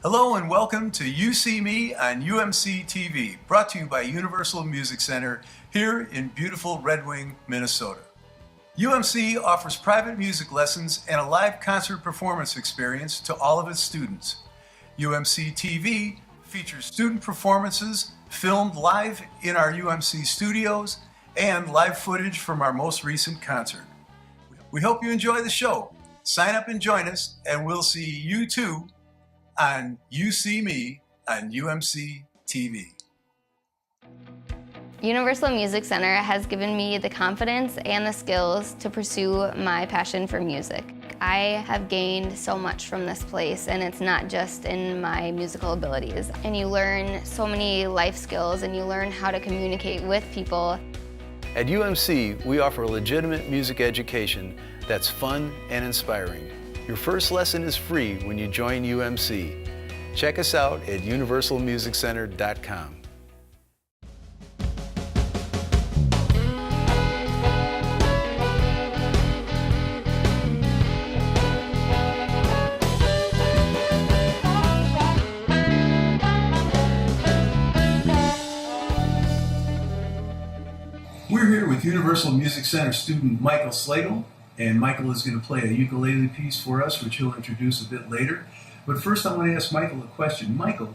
Hello and welcome to You See Me on UMC-TV, brought to you by Universal Music Center here in beautiful Red Wing, Minnesota. UMC offers private music lessons and a live concert performance experience to all of its students. UMC-TV features student performances filmed live in our UMC studios and live footage from our most recent concert. We hope you enjoy the show. Sign up and join us, and we'll see you too on You See Me on UMC TV. Universal Music Center has given me the confidence and the skills to pursue my passion for music. I have gained so much from this place, and it's not just in my musical abilities. And you learn so many life skills, and you learn how to communicate with people. At UMC, we offer a legitimate music education that's fun and inspiring. Your first lesson is free when you join UMC. Check us out at universalmusiccenter.com. We're here with Universal Music Center student Michael Slagle, and Michael is going to play a ukulele piece for us, which he'll introduce a bit later. But first I want to ask Michael a question. Michael,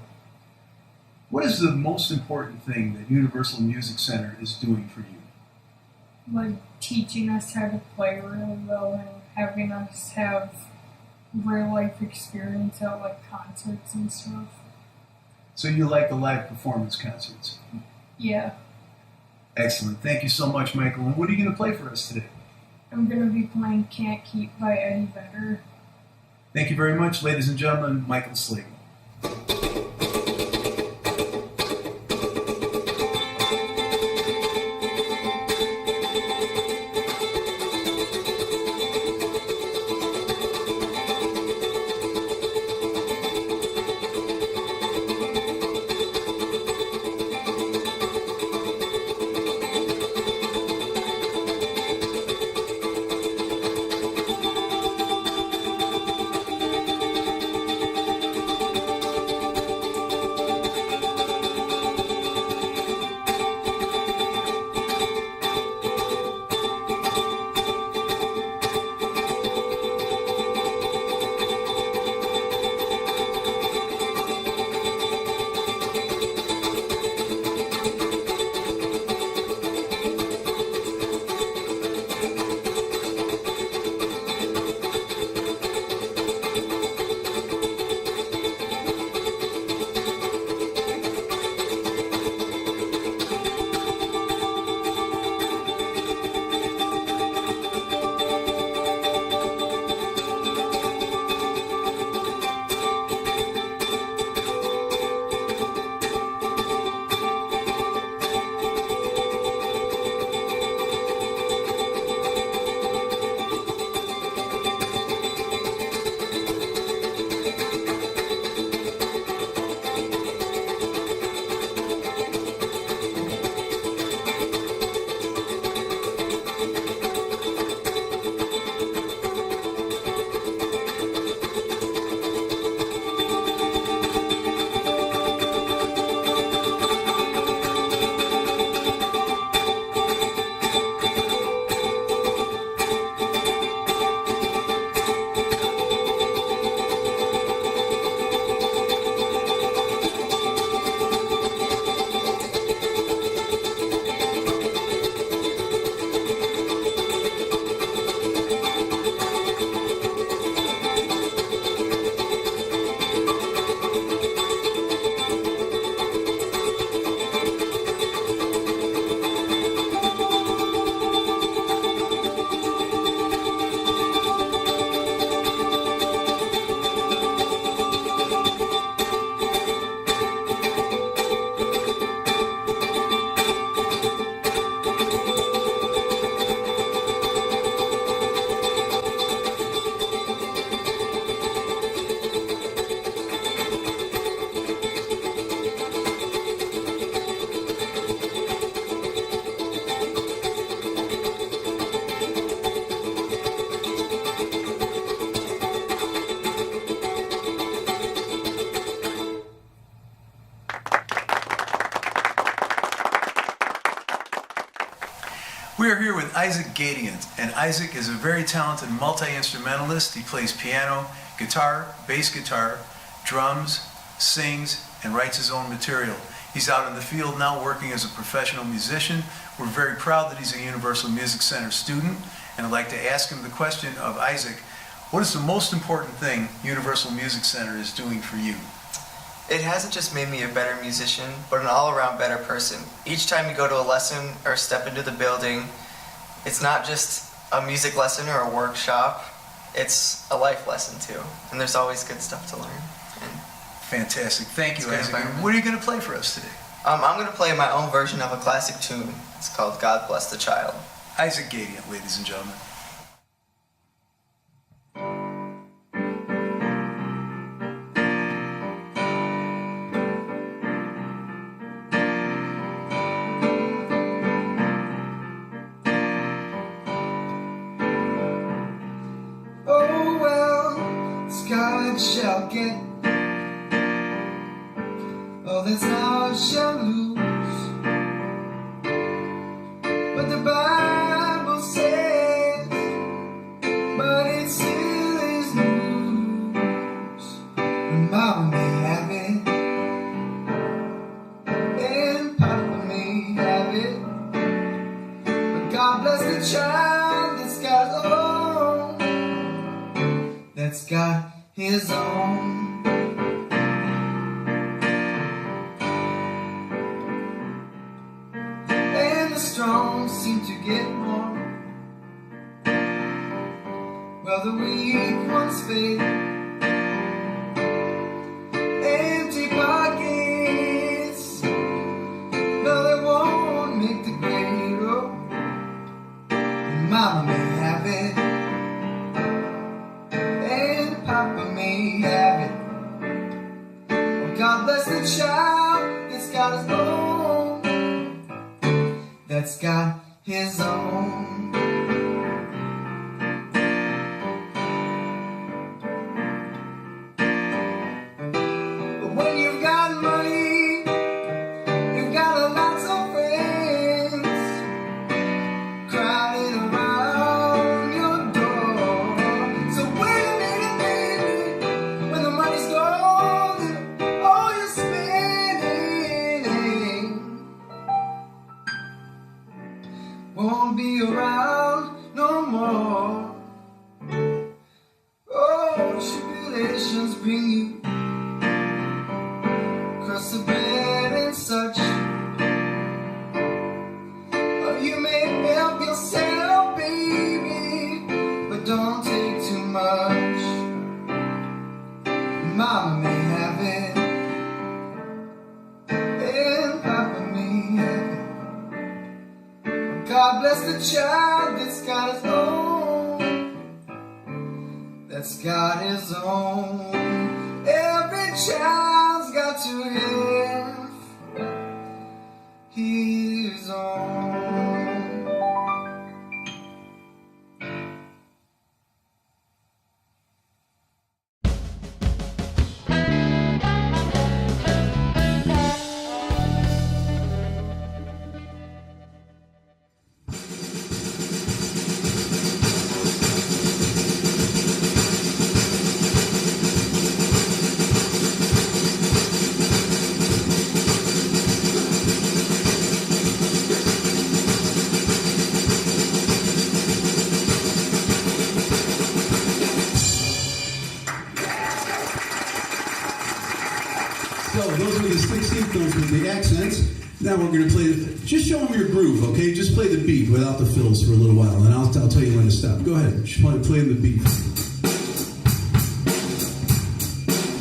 what is the most important thing that Universal Music Center is doing for you? Like teaching us how to play really well and having us have real life experience at like concerts and stuff. So you like the live performance concerts? Yeah. Excellent. Thank you so much, Michael. And what are you going to play for us today? I'm going to be playing Can't Keep by Eddie Vedder. Thank you very much, ladies and gentlemen, Michael Slagle. We are here with Isaac Gadiant, and Isaac is a very talented multi-instrumentalist. He plays piano, guitar, bass guitar, drums, sings, and writes his own material. He's out in the field now working as a professional musician. We're very proud that he's a Universal Music Center student, and I'd like to ask him the question of Isaac, what is the most important thing Universal Music Center is doing for you? It hasn't just made me a better musician, but an all-around better person. Each time you go to a lesson or step into the building, it's not just a music lesson or a workshop, it's a life lesson too. And there's always good stuff to learn. And fantastic. Thank you, good Isaac. environment. What are you going to play for us today? I'm going to play my own version of a classic tune. It's called God Bless the Child. Isaac Gadiant, ladies and gentlemen. Oh well, scarlet shall get, others now shall lose. But the Bible says, but it still is news. And Mama may have it, and Papa may have it, but God bless the child that's got his own, that's got his own. And the strong seem to get more, while the weak ones fade. Empty pockets, no, they won't make the grade. Oh, and Mama may have it, and Papa may have it. Oh, God bless the child that's got his own, that's got his own. But when you've got money, you've got a lot of friends crowded around your door. So wait a minute, baby, when the money's gone and all you're spending won't be around no more. Oh, tribulations bring you across the bed and such. Oh, you may help yourself, baby, but don't take too much. Mama may have it, and Papa may have it. God bless the child that's got his own, that's got his own. Every child's got to have his own. So those are the 16th notes with the accents. Now we're going to play, just show them your groove, okay? Just play the beat without the fills for a little while, and I'll tell you when to stop. Go ahead, just play the beat.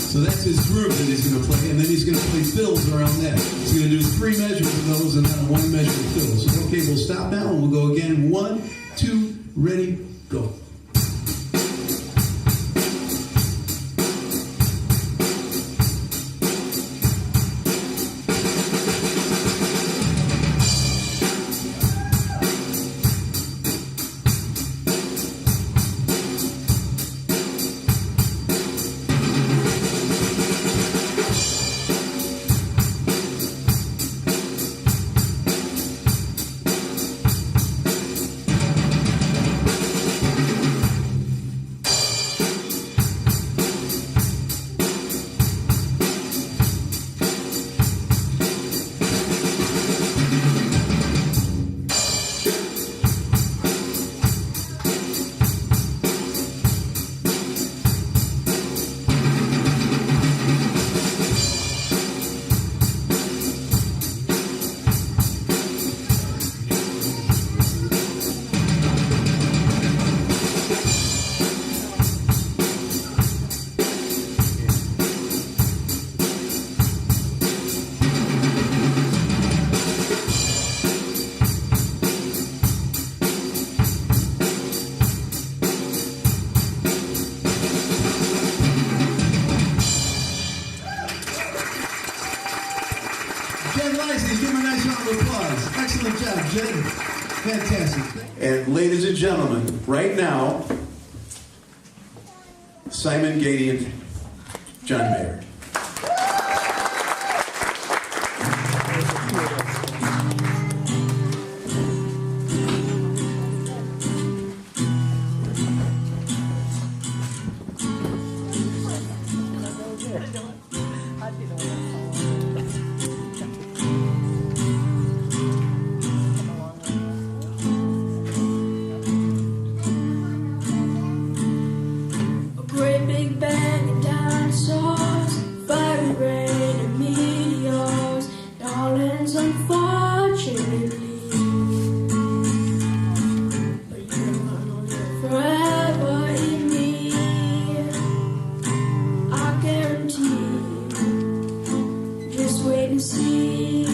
So that's his groove that he's going to play, and then he's going to play fills around that. He's going to do 3 measures of those and then a 1 measure of fills. So, okay, we'll stop now, and we'll go again. 1, 2, ready, go. round of applause. Excellent job, Jen. Fantastic. And ladies and gentlemen, right now, Simon Gady and John Mayer. Great big bang of dinosaurs, fiery rain and meteors, darlings, unfortunately. But you're gonna live forever in me, I guarantee. Just wait and see.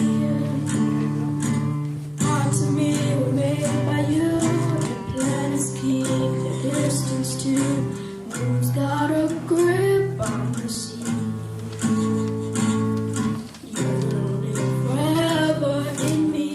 Hearts and me were made by you, and planets keep the distance too. Who's got a grip on the sea? You're gonna live forever in me.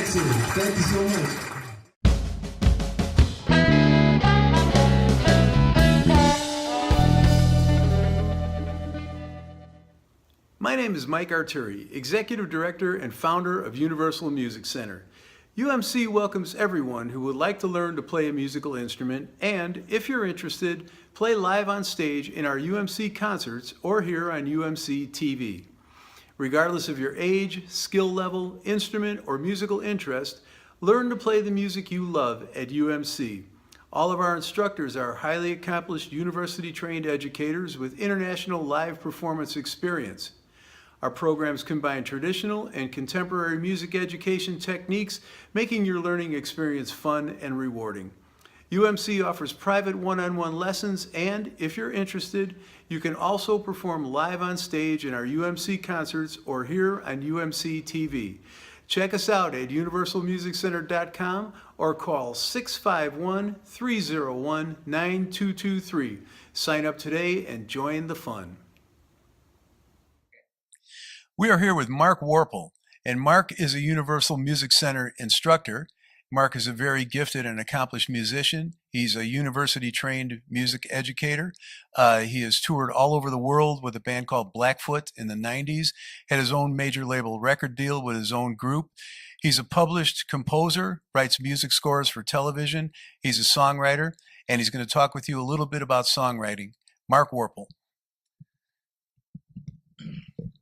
Excellent. Thank you so much. My name is Mike Arturi, Executive Director and founder of Universal Music Center. UMC welcomes everyone who would like to learn to play a musical instrument and, if you're interested, play live on stage in our UMC concerts or here on UMC-TV. Regardless of your age, skill level, instrument, or musical interest, learn to play the music you love at UMC. All of our instructors are highly accomplished university-trained educators with international live performance experience. Our programs combine traditional and contemporary music education techniques, making your learning experience fun and rewarding. UMC offers private one-on-one lessons, and if you're interested, you can also perform live on stage in our UMC concerts or here on UMC TV. Check us out at universalmusiccenter.com or call 651-301-9223. Sign up today and join the fun. We are here with Mark Warple, and Mark is a Universal Music Center instructor. Mark is a very gifted and accomplished musician. He's a university-trained music educator. He has toured all over the world with a band called Blackfoot in the 90s, had his own major label record deal with his own group. He's a published composer, writes music scores for television. He's a songwriter, and he's going to talk with you a little bit about songwriting. Mark Warple.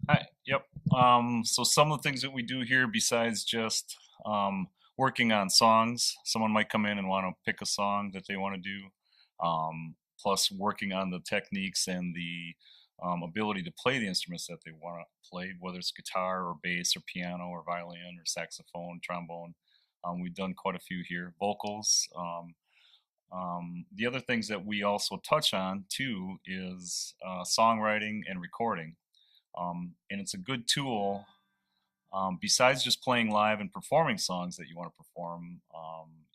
Hi. Yep. So some of the things that we do here, besides just working on songs, someone might come in and want to pick a song that they want to do, plus working on the techniques and the ability to play the instruments that they want to play, whether it's guitar or bass or piano or violin or saxophone, trombone. We've done quite a few here. Vocals. The other things that we also touch on too is songwriting and recording. And it's a good tool, besides just playing live and performing songs that you want to perform.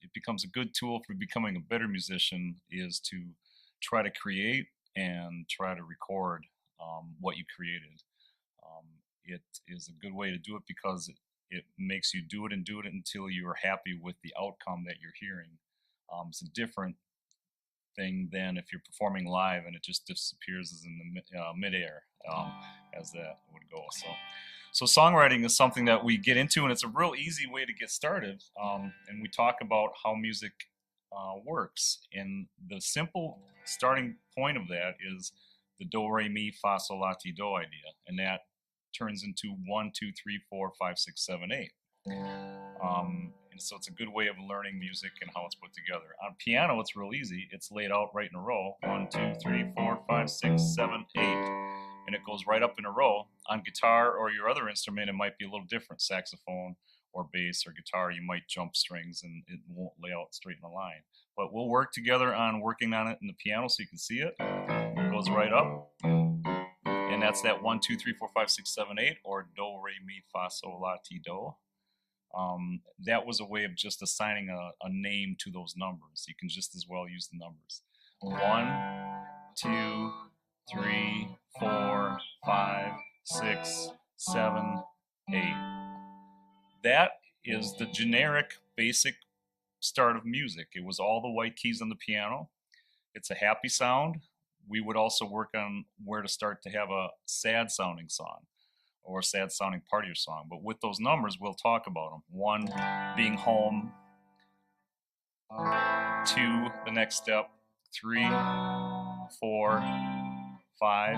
It becomes a good tool for becoming a better musician, is to try to create and try to record what you created. It is a good way to do it because it makes you do it until you're happy with the outcome that you're hearing. It's a different thing than if you're performing live and it just disappears as in the midair, as that would go. So songwriting is something that we get into, and it's a real easy way to get started. And we talk about how music works. And the simple starting point of that is the do, re, mi, fa, sol, la, ti, do idea. And that turns into 1, 2, 3, 4, 5, 6, 7, 8. And so it's a good way of learning music and how it's put together. On piano, it's real easy. It's laid out right in a row. 1, 2, 3, 4, 5, 6, 7, 8. And it goes right up in a row. On guitar or your other instrument, it might be a little different. Saxophone or bass or guitar, you might jump strings and it won't lay out straight in a line. But we'll work together on working on it in the piano so you can see it. It goes right up. And that's that 1, 2, 3, 4, 5, 6, 7, 8, or do, re, mi, fa, sol, la, ti, do. That was a way of just assigning a name to those numbers. You can just as well use the numbers. 1, 2, 3, 4, 5, 6, 7, 8. That is the generic, basic start of music. It was all the white keys on the piano. It's a happy sound. We would also work on where to start to have a sad sounding song or a sad sounding part of your song. But with those numbers, we'll talk about them. 1 being home, 2 the next step, 3, 4, 5,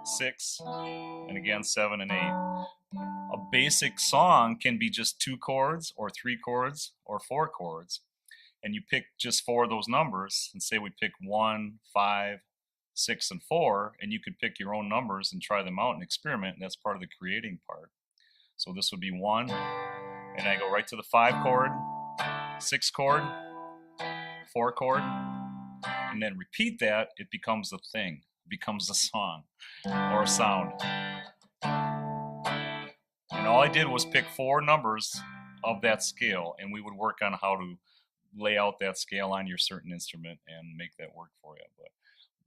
6, and again 7 and 8. A basic song can be just 2 chords or 3 chords or 4 chords, and you pick just 4 of those numbers and say we pick 1, 5, 6, and 4, and you could pick your own numbers and try them out and experiment, and that's part of the creating part. So this would be 1, and I go right to the 5 chord, 6 chord, 4 chord, and then repeat that. It becomes a thing, it becomes a song or a sound. And all I did was pick 4 numbers of that scale, and we would work on how to lay out that scale on your certain instrument and make that work for you. But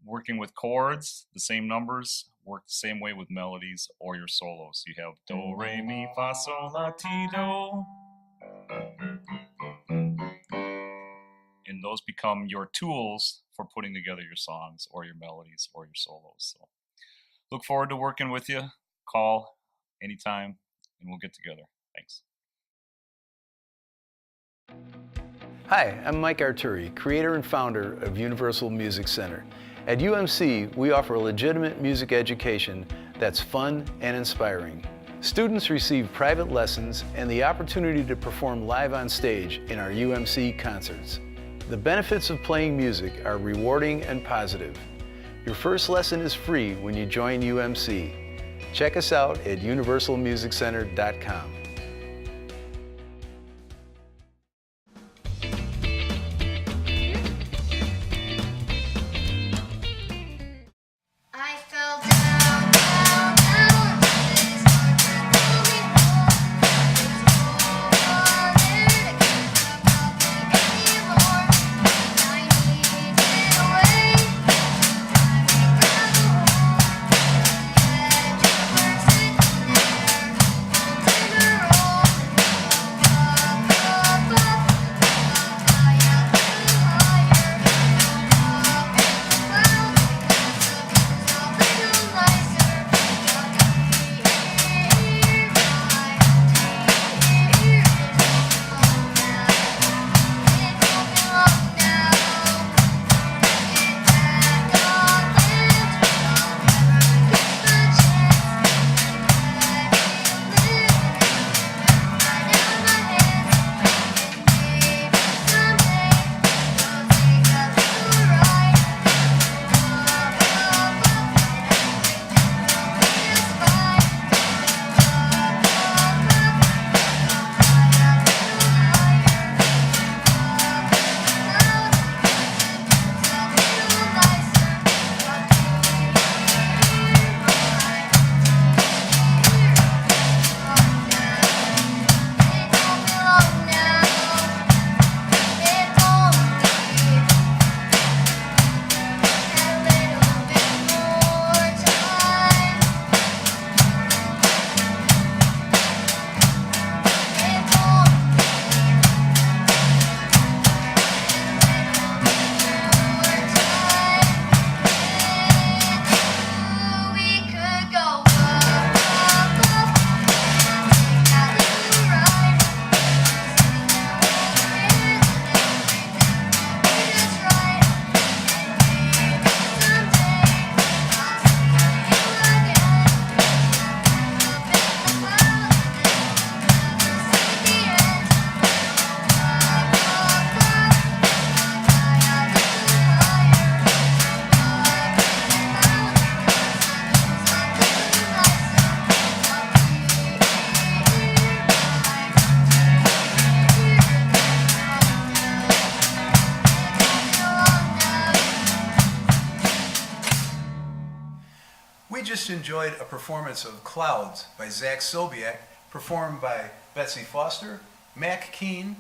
working with chords, the same numbers, work the same way with melodies or your solos. You have do, re, mi, fa, sol, la, ti, do. those become your tools for putting together your songs or your melodies or your solos. So look forward to working with you. Call anytime and we'll get together. Thanks. Hi, I'm Mike Arturi, creator and founder of Universal Music Center. At UMC, we offer a legitimate music education that's fun and inspiring. Students receive private lessons and the opportunity to perform live on stage in our UMC concerts. The benefits of playing music are rewarding and positive. Your first lesson is free when you join UMC. Check us out at universalmusiccenter.com. I fell down, down, down. It's hard to pull me forward. There's no one there to keep up anymore. I need to get away. Time to grab a hold. The edge of the bird sitting there. Take a roll. Up, up, up. Fly out to higher. Up in the clouds. We just enjoyed a performance of Clouds by Zach Sobiek, performed by Betsy Foster, Mac Keene,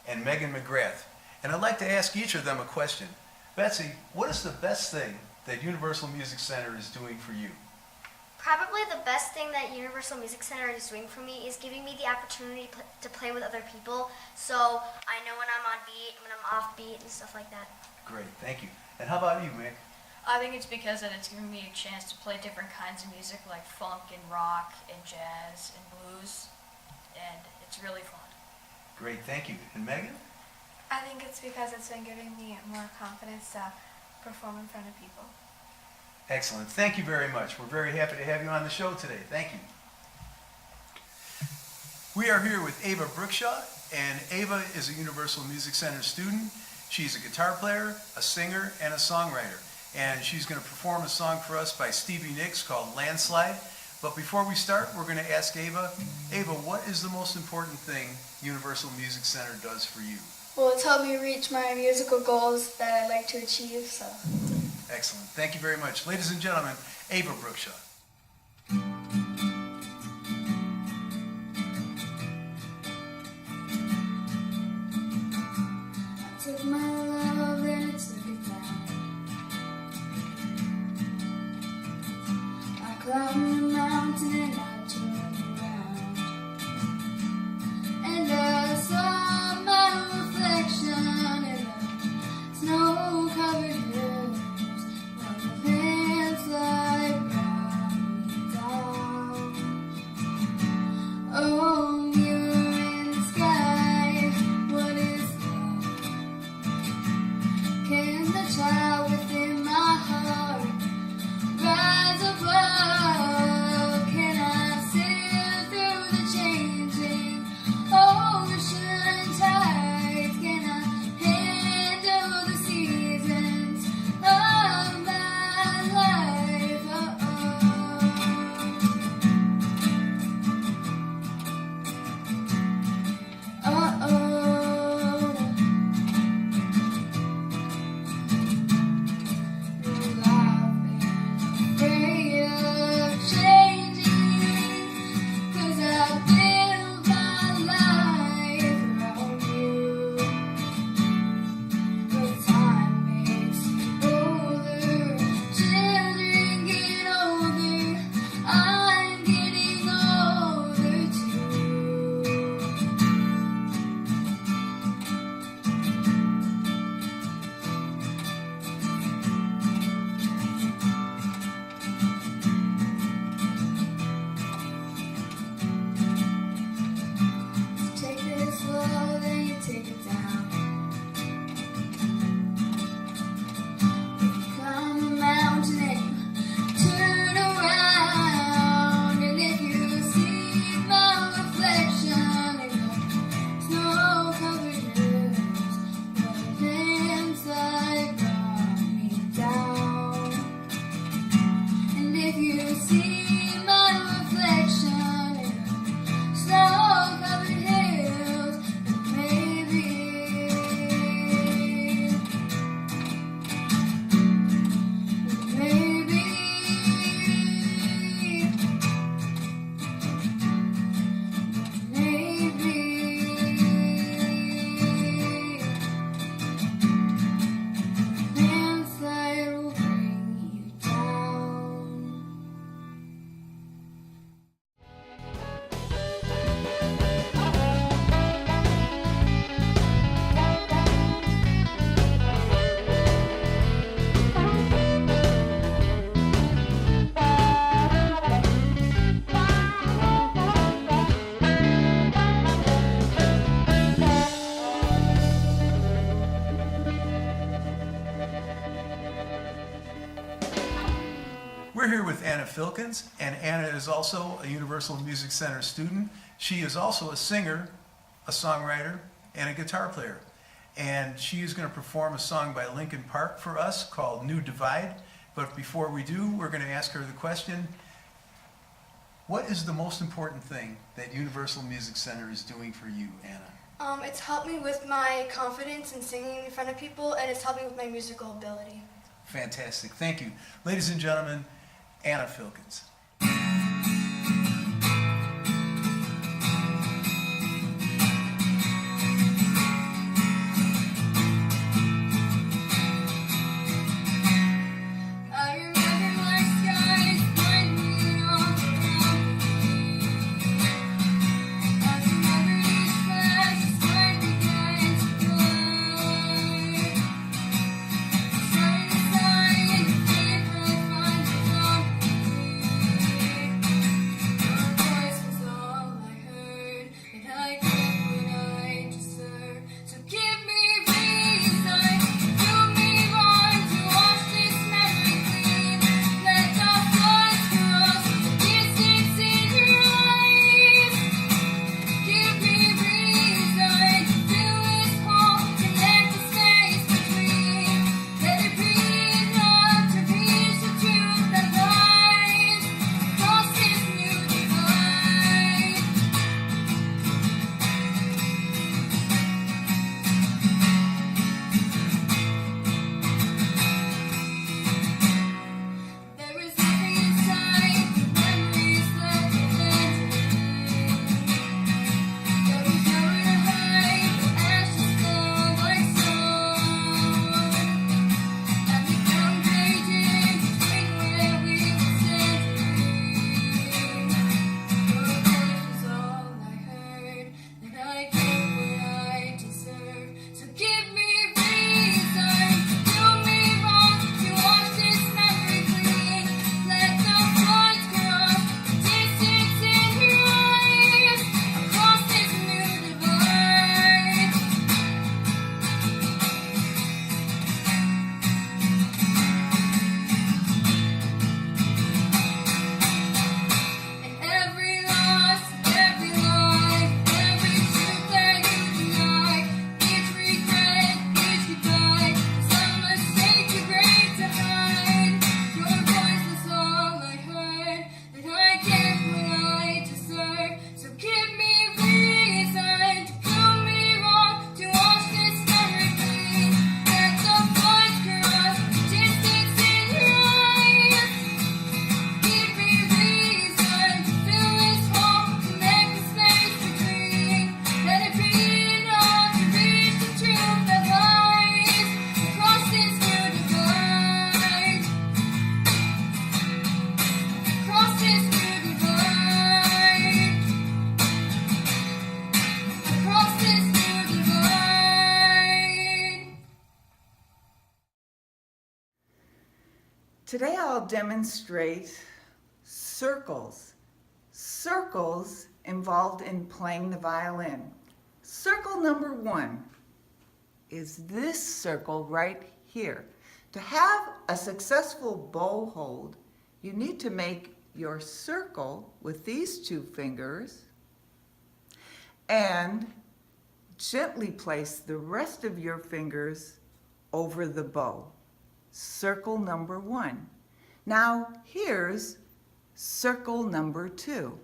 and Megan McGrath. And I'd like to ask each of them a question. Betsy, what is the best thing that Universal Music Center is doing for you? Probably the best thing that Universal Music Center is doing for me is giving me the opportunity to play with other people, so I know when I'm on beat, when I'm off beat, and stuff like that. Great, thank you. And how about you, Mick? I think it's because that it's giving me a chance to play different kinds of music like funk and rock and jazz and blues, and it's really fun. Great, thank you. And Megan? I think it's because it's been giving me more confidence to perform in front of people. Excellent. Thank you very much. We're very happy to have you on the show today. Thank you. We are here with Ava Brookshaw, and Ava is a Universal Music Center student. She's a guitar player, a singer, and a songwriter. And she's going to perform a song for us by Stevie Nicks called Landslide. But before we start, we're going to ask Ava, what is the most important thing Universal Music Center does for you? Well, it's helped me reach my musical goals that I'd like to achieve, so. Excellent. Thank you very much. Ladies and gentlemen, Ava Brookshaw. I took my love and I took it down. I climbed the mountain and I turned around, and I saw my reflection in a Filkins, and Anna is also a Universal Music Center student. She is also a singer, a songwriter, and a guitar player. And she is going to perform a song by Linkin Park for us called New Divide. But before we do, we're going to ask her the question, what is the most important thing that Universal Music Center is doing for you, Anna? It's helped me with my confidence in singing in front of people, and it's helped me with my musical ability. Fantastic. Thank you. Ladies and gentlemen, Anna Filkins. Today I'll demonstrate circles. Circles involved in playing the violin. Circle number 1 is this circle right here. To have a successful bow hold, you need to make your circle with these 2 fingers and gently place the rest of your fingers over the bow. Circle number 1. Now here's circle number 2.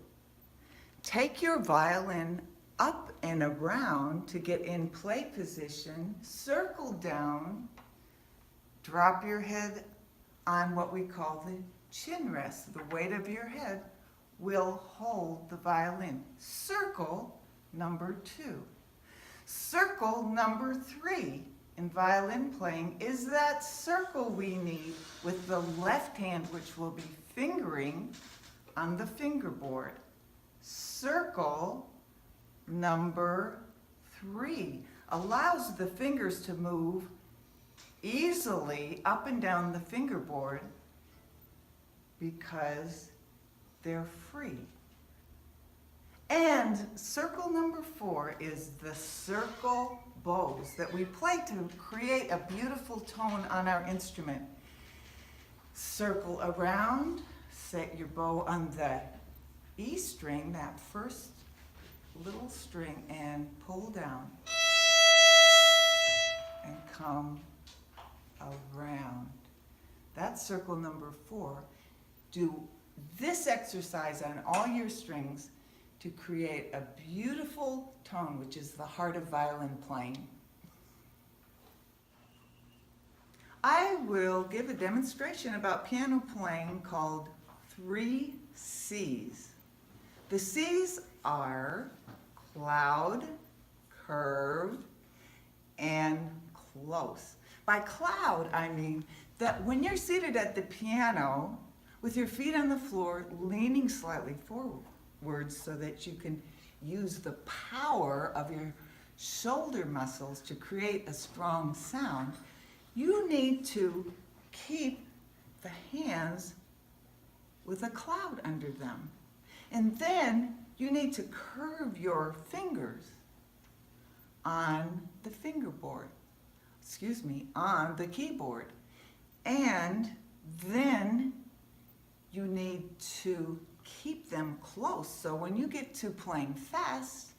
Take your violin up and around to get in play position, circle down, drop your head on what we call the chin rest. The weight of your head will hold the violin. Circle number 2. Circle number 3 in violin playing is that circle we need with the left hand, which will be fingering on the fingerboard. Circle number 3 allows the fingers to move easily up and down the fingerboard because they're free. And circle number 4 is the circle bows that we play to create a beautiful tone on our instrument. Circle around, set your bow on the E string, that first little string, and pull down and come around. That's circle number 4. Do this exercise on all your strings to create a beautiful tone, which is the heart of violin playing. I will give a demonstration about piano playing called 3 C's. The C's are cloud, curved, and close. By cloud, I mean that when you're seated at the piano with your feet on the floor, leaning slightly forward so that you can use the power of your shoulder muscles to create a strong sound, you need to keep the hands with a cloud under them. And then you need to curve your fingers on the fingerboard, on the keyboard. And then you need to keep them close. So when you get to playing fast,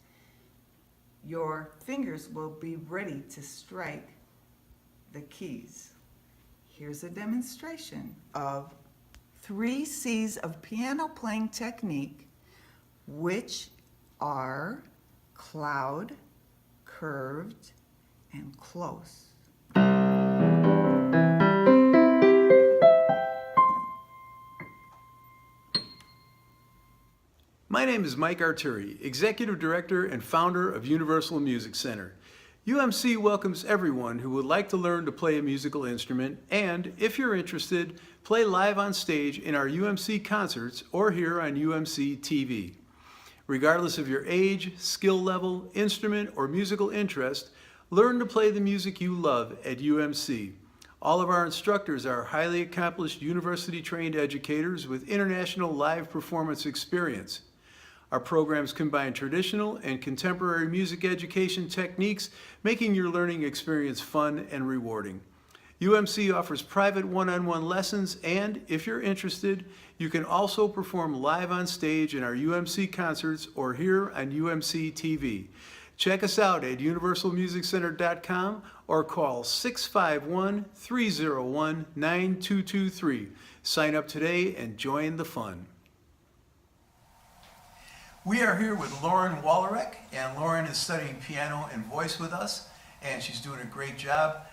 your fingers will be ready to strike the keys. Here's a demonstration of 3 C's of piano playing technique, which are cloud, curved, and close. My name is Mike Arturi, Executive Director and founder of Universal Music Center. UMC welcomes everyone who would like to learn to play a musical instrument and, if you're interested, play live on stage in our UMC concerts or here on UMC-TV. Regardless of your age, skill level, instrument, or musical interest, learn to play the music you love at UMC. All of our instructors are highly accomplished university-trained educators with international live performance experience. Our programs combine traditional and contemporary music education techniques, making your learning experience fun and rewarding. UMC offers private one-on-one lessons, and if you're interested, you can also perform live on stage in our UMC concerts or here on UMC-TV. Check us out at universalmusiccenter.com or call 651-301-9223. Sign up today and join the fun. We are here with Lauren Wallerek, and Lauren is studying piano and voice with us, and she's doing a great job.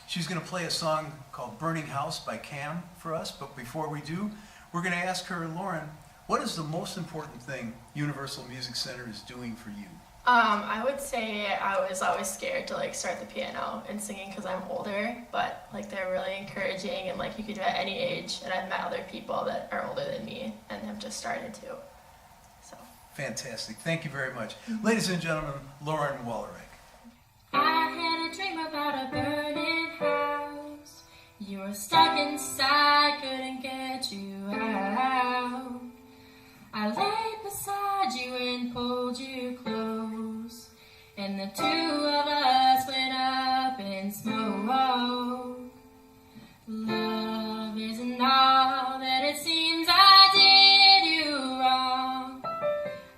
She's going to play a song called Burning House by Cam for us, but before we do, we're going to ask her, Lauren, what is the most important thing Universal Music Center is doing for you? I would say I was always scared to start the piano and singing because I'm older, but they're really encouraging, and you could do it at any age, and I've met other people that are older than me and have just started to. Fantastic. Thank you very much. Ladies and gentlemen, Lauren Wallerek. I had a dream about a burning house. You were stuck inside, couldn't get you out. I laid beside you and pulled you close, and the 2 of us went up in smoke. Love isn't all that it seems. I did you wrong.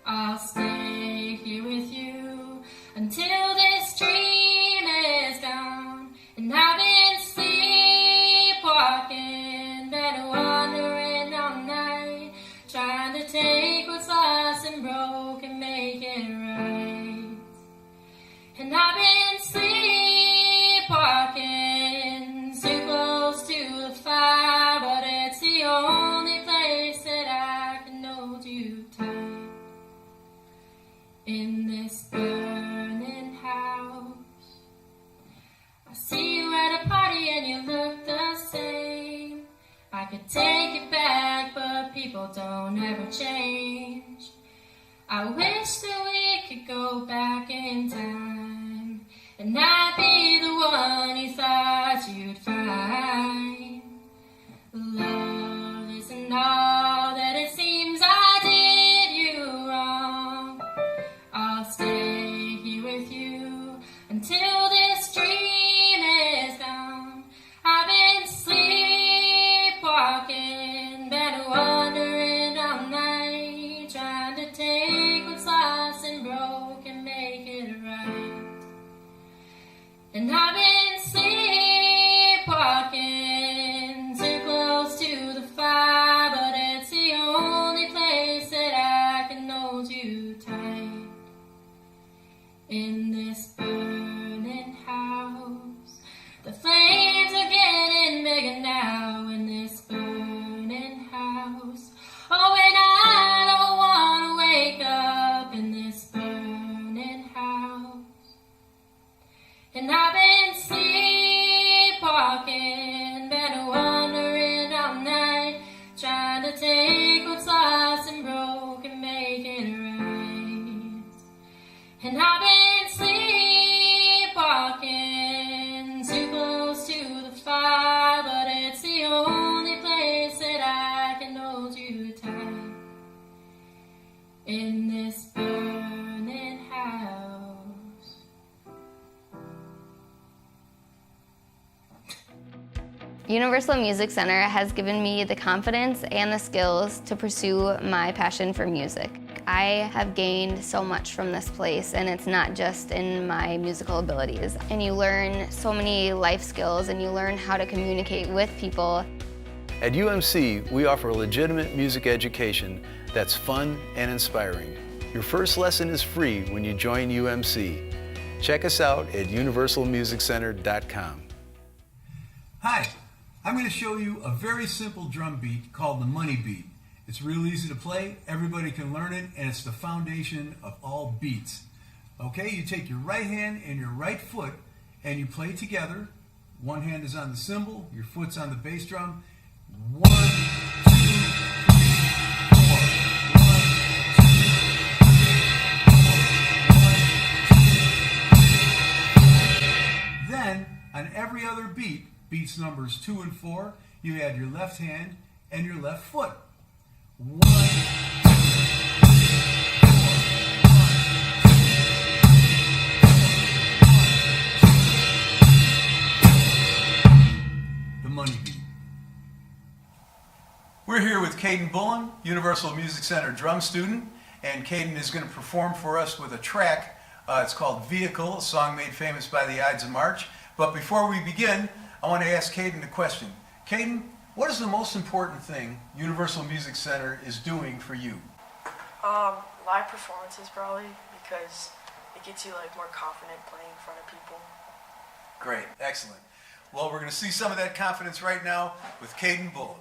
I'll stay here with you until this dream is gone. And I've been sleepwalking, been wandering all night, trying to take what's lost and broke and make it right. And I've been sleepwalking, too close to the fire, but it's the only place that I can hold you tight. In this burning house, I see you at a party and you look the same. I could take it back, but people don't ever change. I wish that we could go back in time, and I'd be the one you thought you'd find. Love isn't all that it seems. I did you wrong. I'll stay here with you until this dream is gone. I've been sleepwalking, been in this burning house. The flames are getting bigger now in this burning house. Oh, and I don't want to wake up in this burning house. And I've been sleepwalking, been wandering all night, trying to take what's lost and broken, make it right. And I've been sleepwalking, too close to the fire, but it's the only place that I can hold you tight. In this burning house. Universal Music Center has given me the confidence and the skills to pursue my passion for music. I have gained so much from this place, and it's not just in my musical abilities. And you learn so many life skills, and you learn how to communicate with people. At UMC, we offer a legitimate music education that's fun and inspiring. Your first lesson is free when you join UMC. Check us out at universalmusiccenter.com. Hi, I'm going to show you a very simple drum beat called the money beat. It's real easy to play, everybody can learn it, and it's the foundation of all beats. Okay, you take your right hand and your right foot and you play together. One hand is on the cymbal, your foot's on the bass drum. 1, 2, 3, 4. 1, 2, 3, 4. Then, on every other beat, beats numbers 2 and 4, you add your left hand and your left foot. 1, 2, 3, 4. The money beat. We're here with Caden Bullen, Universal Music Center drum student, and Caden is going to perform for us with a track. It's called Vehicle, a song made famous by the Ides of March. But before we begin, I want to ask Caden a question. Caden, what is the most important thing Universal Music Center is doing for you? Live performances probably, because it gets you like more confident playing in front of people. Great, excellent. Well, we're going to see some of that confidence right now with Caden Bullen.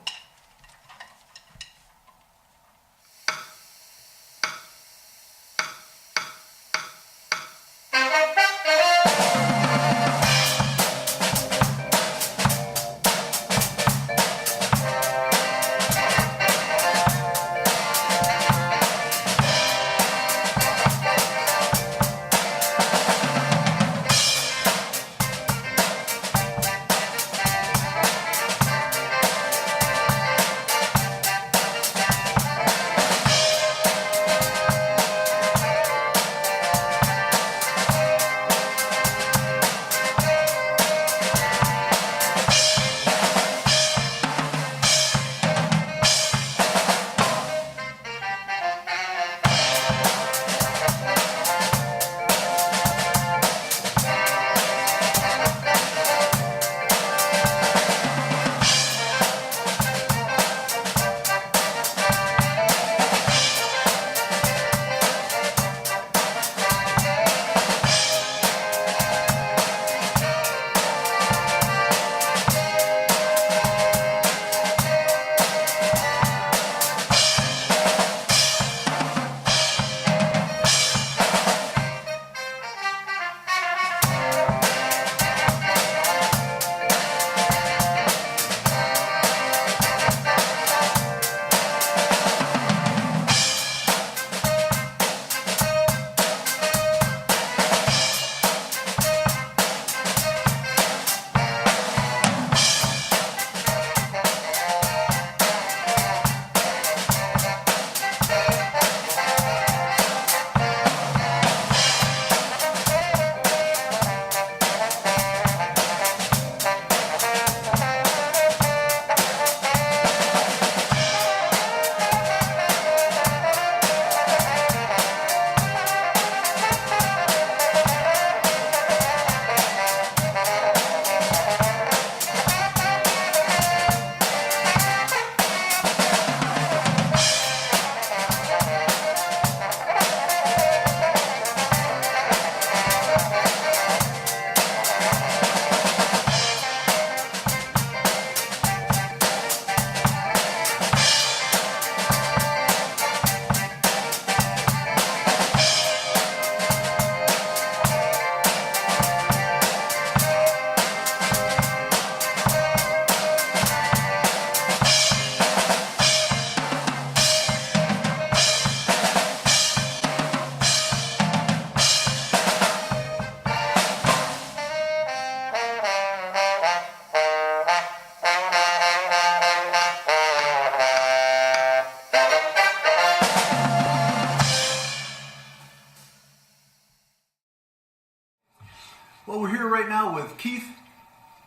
Well, we're here right now with Keith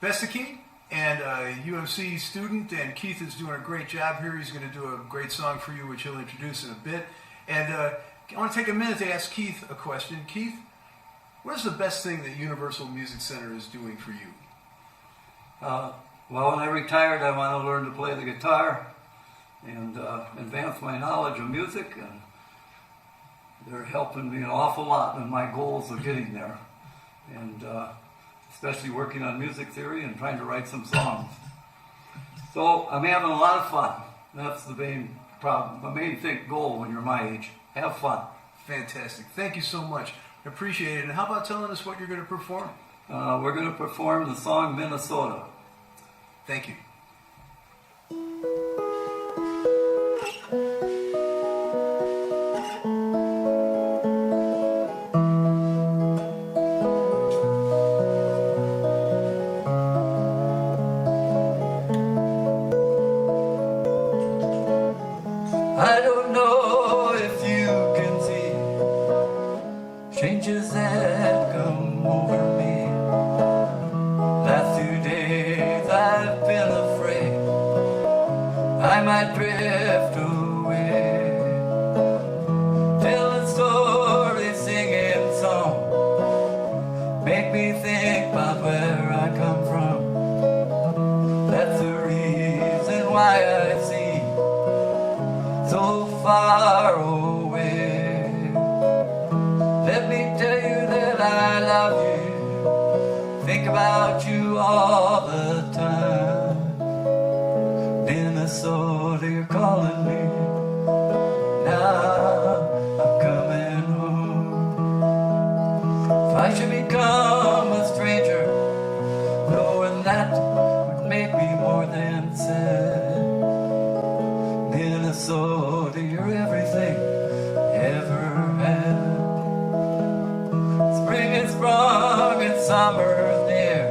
Besticky, and a UMC student, and Keith is doing a great job here. He's going to do a great song for you, which he'll introduce in a bit. And I want to take a minute to ask Keith a question. Keith, what is the best thing that Universal Music Center is doing for you? Well, when I retired, I want to learn to play the guitar and advance my knowledge of music, and they're helping me an awful lot in my goals of getting there, and especially working on music theory and trying to write some songs. So I'm having a lot of fun. That's the main problem, the main goal when you're my age. Have fun. Fantastic. Thank you so much. I appreciate it. And how about telling us what you're going to perform? We're going to perform the song Minnesota. Thank you. I don't know if you can see changes that come over me. Last 2 days I've been afraid I might drift away. Telling stories, singing songs, make me think about where I come from. That's the reason why I seem so far away. Let me tell you that I love you, think about you all the time. Minnesota, you're calling me, now I'm coming home. If I should become a stranger, knowing that would make me more than sad. Minnesota, you're everything ever had. Spring is sprung and summer's near.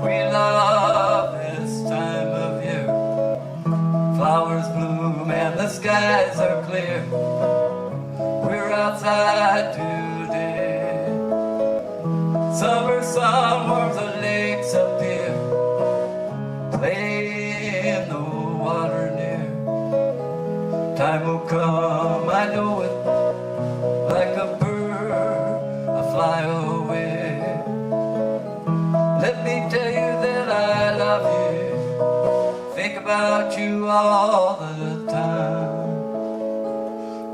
We love this time of year. Flowers bloom and the skies are clear. We're outside today. Summer sun warms the lakes up here. Play in the water near. Time will come, I know it, like a bird, I fly away. Let me tell you that I love you, think about you all the time.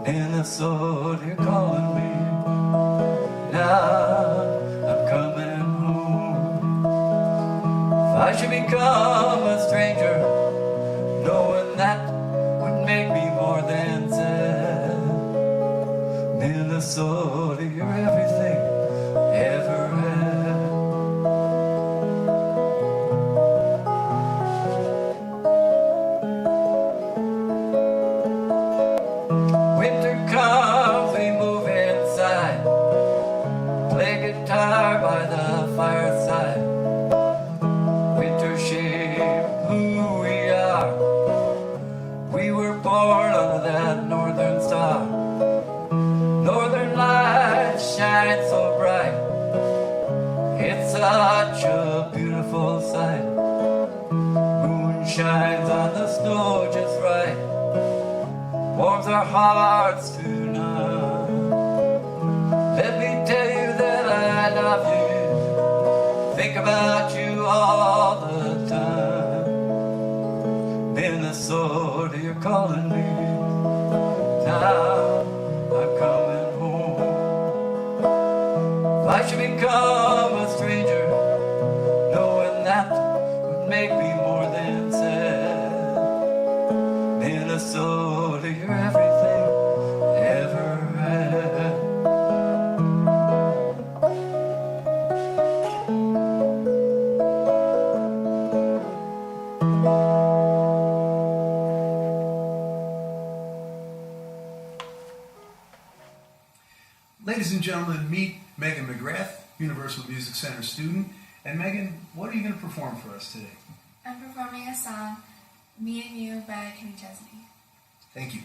Minnesota, you're calling me, now I'm coming home. If I should become a stranger, knowing that would make me more than sad. Minnesota, you're everything ever had. Winter comes, we move inside, play guitar by the fireside. Winter shaped who we are. We were born under that northern star. Northern lights shine so bright. It's such a beautiful sight. Moon shines on the snow just right. Warms our hearts tonight. Let me tell you that I love you, think about you all the time. Minnesota, you're calling me, now I'm coming home. If I should become a stranger, knowing that would make me more than sad. Minnesota, you're everything ever had. Ladies and gentlemen, meet Megan McGrath, Universal Music Center student. And Megan, what are you going to perform for us today? I'm performing a song, Me and You by Kenny Chesney. Thank you.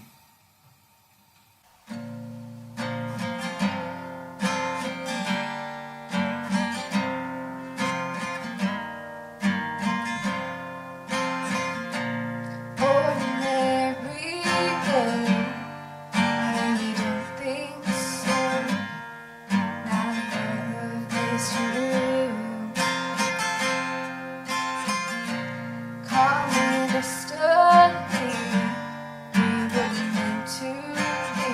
is true. Calm and understood, we were meant to be,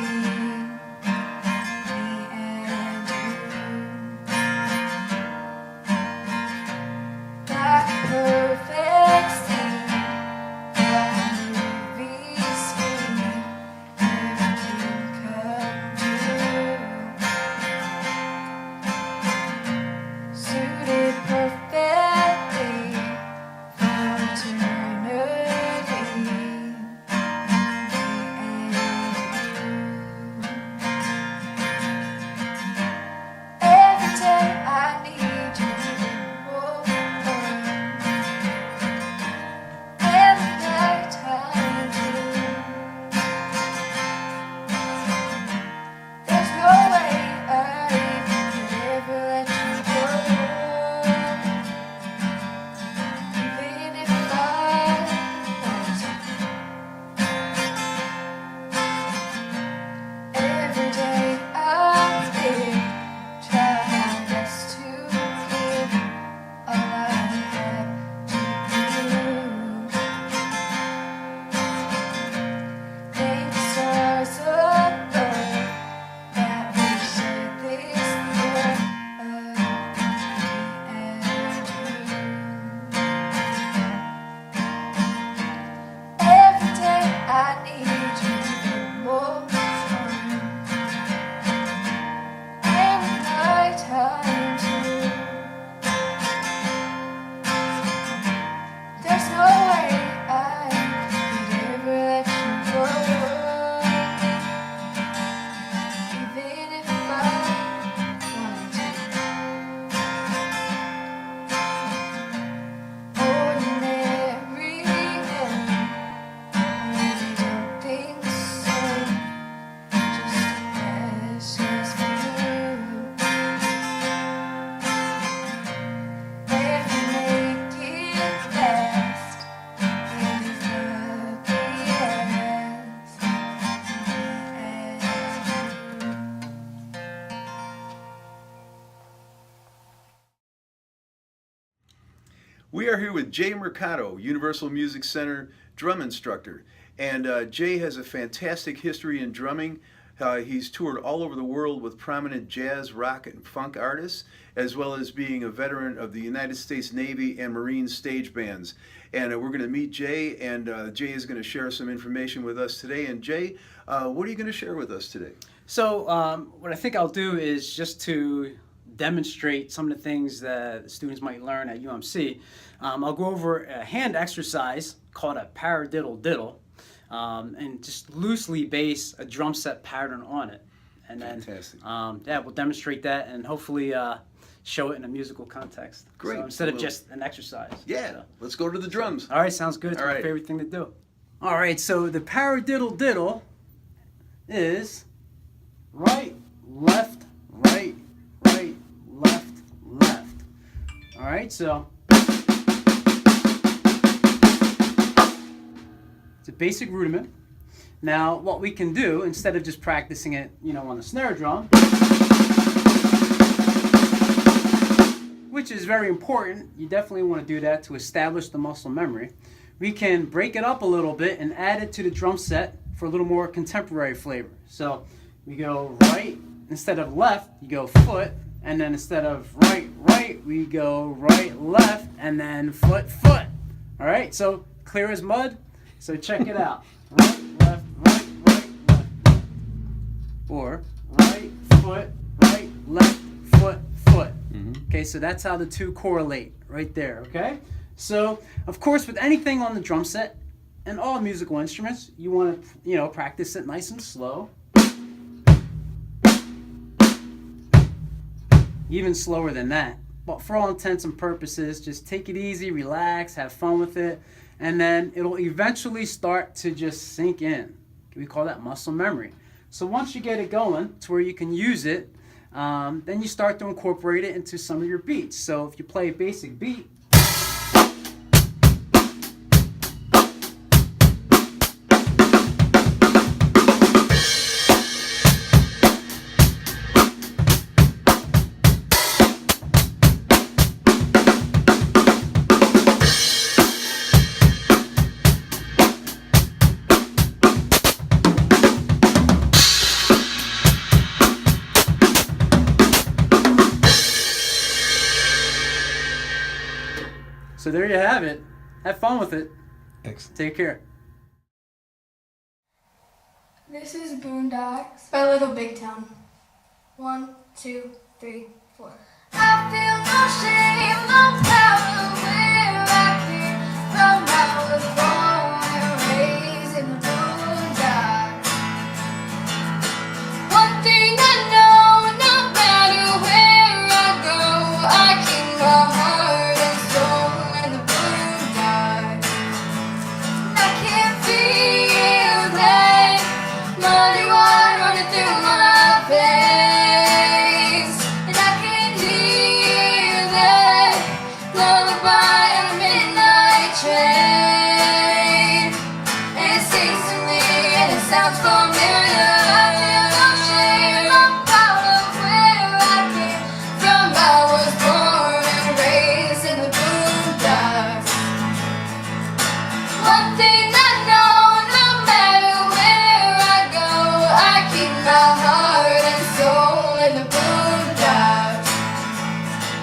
me and you. That perfect scene, that movie screen, everything come true. Suited perfectly for eternity, me and you. Every day I need you more. Every night I do. There's no way I could ever let you go. Even if I was. Every day I did try my best to give all I had to you. Thank the stars above that we said this love and you. Every day I need you more. Every night I do. There's no way I could ever let you go. Even if I wanted to. Ordinary men really don't think so. Just precious few. If you make it last, it is lucky as me and you. We are here with Jay Mercado, Universal Music Center drum instructor. And Jay has a fantastic history in drumming. He's toured all over the world with prominent jazz, rock, and funk artists, as well as being a veteran of the United States Navy and Marine stage bands. And we're going to meet Jay, and Jay is going to share some information with us today. And Jay, what are you going to share with us today? So what I think I'll do is just to demonstrate some of the things that the students might learn at UMC. I'll go over a hand exercise called a paradiddle diddle, and just loosely base a drum set pattern on it. And then, Fantastic. yeah, we'll demonstrate that and hopefully show it in a musical context. Great. So instead of Well, just an exercise. Yeah, So. let's go to the drums. All right, sounds good. It's All my right. favorite thing to do. All right, so the paradiddle diddle is right, left, right, right, left, left. All right, so it's a basic rudiment. Now, what we can do, instead of just practicing it, on the snare drum, which is very important, you definitely want to do that to establish the muscle memory. We can break it up a little bit and add it to the drum set for a little more contemporary flavor. So we go right instead of left, you go foot, and then instead of right, right, we go right, left, and then foot, foot. All right, so clear as mud. So check it out. Right, left, right, right, left. Or right, foot, right, left, foot, foot. Okay, so that's how the two correlate right there, okay? So, of course, with anything on the drum set and all musical instruments, you want to, practice it nice and slow. Even slower than that. But for all intents and purposes, just take it easy, relax, have fun with it, and then it'll eventually start to just sink in. We call that muscle memory. So once you get it going to where you can use it, then you start to incorporate it into some of your beats. So if you play a basic beat, So there you have it. Have fun with it. Excellent. Take care. This is Boondocks by Little Big Town. 1, 2, 3, 4. I feel no shame, no power where I came from. I was born and raised in the boondocks. One thing I know, no matter where I go, I keep my heart and soul in the boondocks. And I can feel that muddy water running through my veins, and I can hear that lullaby on the midnight train. And it sings to me and it sounds familiar. I feel no shame, I'm proud of where I came from. I was born and raised in the boondocks. One thing I know, no matter where I go, I keep my heart and soul in the boondocks.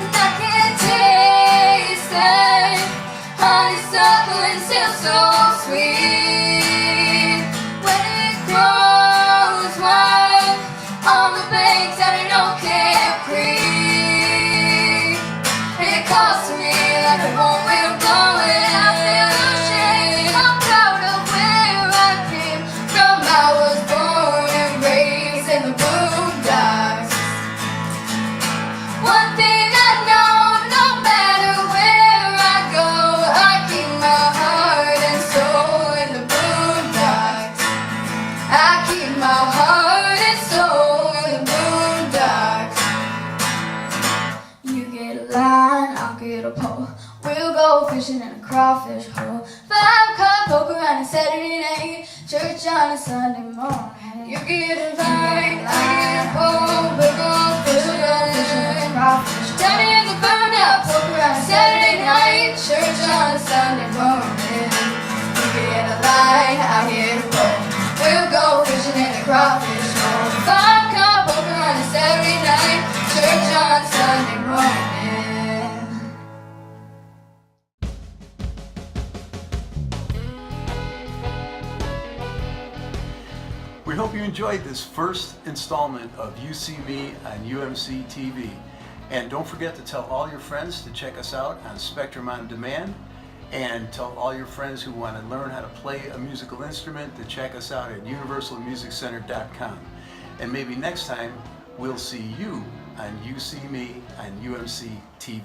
And I can taste that honeysuckle and still so sweet. When it grows wild on the banks out in Oak Creek, and it calls to me like a home where I'm going. I feel no shame, I'm proud of where I came from. I was born and raised in the boondocks. One thing I know, no matter where I go, I keep my heart and soul in the boondocks. I keep my heart and soul in the boondocks. You get a line, I'll get a pole. We'll go fishing in a crawfish hole. 5-cup poker on a Saturday night, church on a Sunday morning. You get a line, I get a pole. We'll go fishing in a crawfish hole. Down in the burn out, poker on a Saturday night, church on a Sunday morning. You get a line, I get a pole. We'll go fishing in a crawfish hole. 5-cup poker on a Saturday night, church on Sunday morning. We hope you enjoyed this first installment of UC-Me on UMC-TV. And don't forget to tell all your friends to check us out on Spectrum On Demand, and tell all your friends who want to learn how to play a musical instrument to check us out at universalmusiccenter.com. And maybe next time we'll see you on UC-Me on UMC-TV.